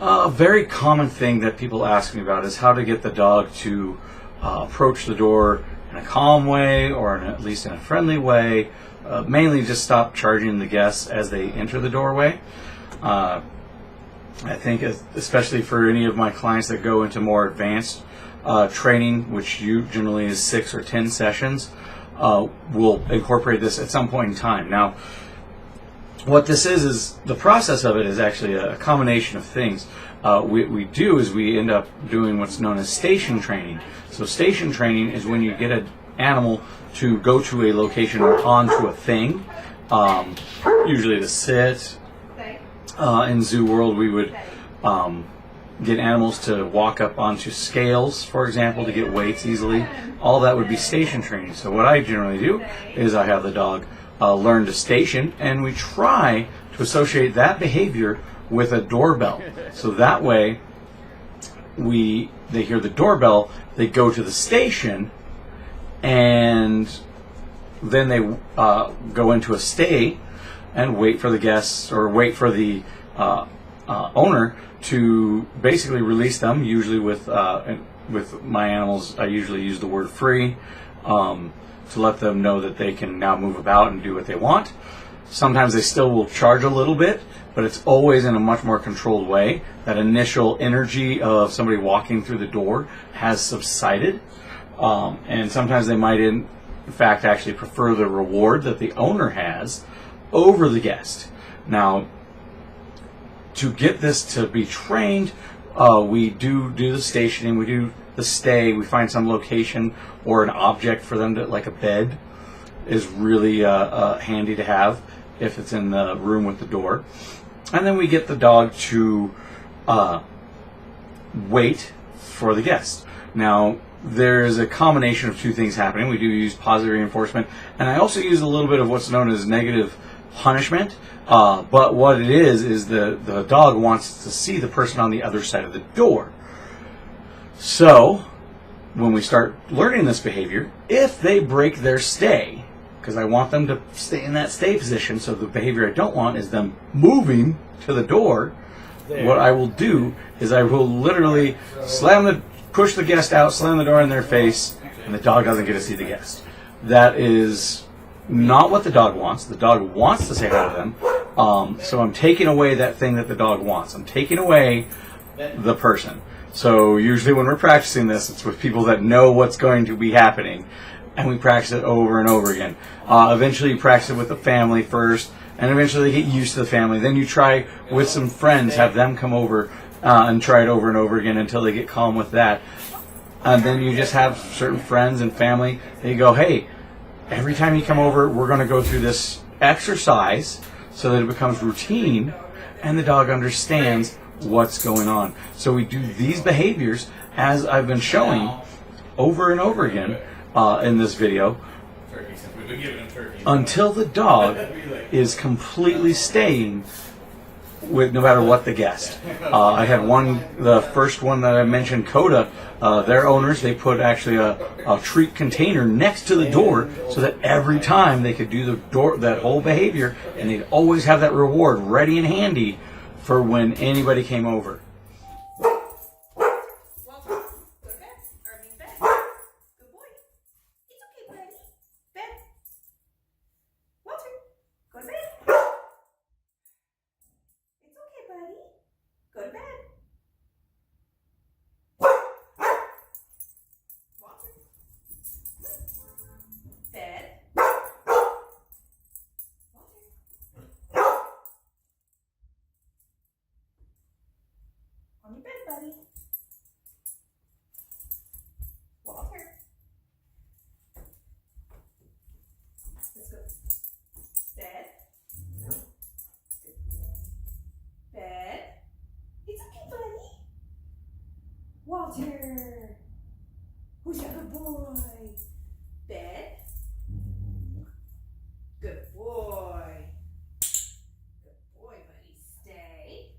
A very common thing that people ask me about is how to get the dog to approach the door in a calm way, or at least in a friendly way. Mainly just stop charging the guests as they enter the doorway. I think especially for any of my clients that go into more advanced training, which generally is 6 or 10 sessions, we'll incorporate this at some point in time. Now, what this is the process of it is actually a combination of things. We do is we end up doing what's known as station training. So station training is when you get an animal to go to a location or onto a thing, usually to sit. In Zoo World, we would get animals to walk up onto scales, for example, to get weights easily. All that would be station training. So what I generally do is I have the dog learn to station, and we try to associate that behavior with a doorbell. So that way, they hear the doorbell, they go to the station, and then they go into a stay and wait for the guests, or wait for the owner to basically release them. Usually with my animals, I usually use the word free, to let them know that they can now move about and do what they want. Sometimes they still will charge a little bit, but it's always in a much more controlled way. That initial energy of somebody walking through the door has subsided, and sometimes they might in fact actually prefer the reward that the owner has over the guest. Now, to get this to be trained, we do the stationing, we do the stay, we find some location or an object for them to, like a bed is really handy to have if it's in the room with the door. And then we get the dog to wait for the guest. Now, there's a combination of two things happening. We do use positive reinforcement, and I also use a little bit of what's known as negative punishment. But what it is the dog wants to see the person on the other side of the door. So when we start learning this behavior, if they break their stay, because I want them to stay in that stay position, so the behavior I don't want is them moving to the door, what I will do is I will literally push the guest out, slam the door in their face, and the dog doesn't get to see the guest. That is not what the dog wants. The dog wants to say hi to them. So I'm taking away that thing that the dog wants. I'm taking away the person. So usually when we're practicing this, it's with people that know what's going to be happening, and we practice it over and over again. Eventually you practice it with the family first, and eventually they get used to the family. Then you try with some friends, have them come over and try it over and over again until they get calm with that. And then you just have certain friends and family, and you go, hey, every time you come over, we're going to go through this exercise so that it becomes routine and the dog understands what's going on. So we do these behaviors as I've been showing over and over again in this video until the dog is completely staying with no matter what the guest. I had the first one that I mentioned, Coda, their owners, they put actually a treat container next to the door so that every time they could do that whole behavior, and they'd always have that reward ready and handy for when anybody came over. On your bed, buddy. Walter. Let's go. Bed. Bed. It's okay, buddy. Walter. Who's that good boy? Bed. Good boy. Good boy, buddy. Stay.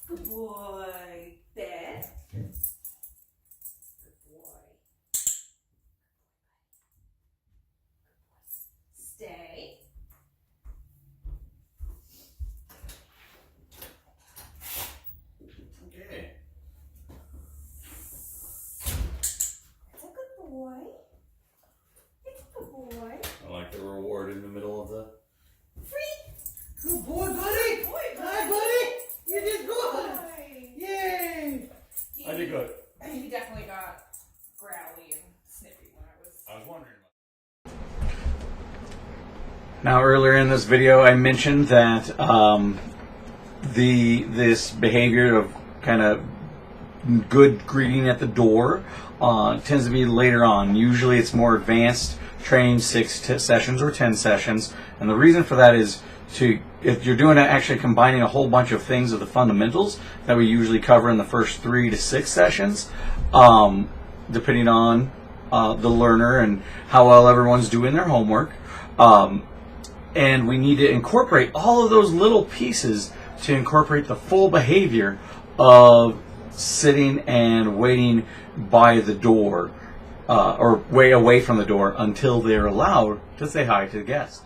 Good boy. Now, earlier in this video, I mentioned that this behavior of kind of good greeting at the door tends to be later on. Usually, it's more advanced training, 6 sessions or 10 sessions, and the reason for that is if you're doing it, actually combining a whole bunch of things of the fundamentals that we usually cover in the first 3 to 6 sessions, depending on the learner and how well everyone's doing their homework. And we need to incorporate all of those little pieces to incorporate the full behavior of sitting and waiting by the door, or way away from the door until they're allowed to say hi to the guest.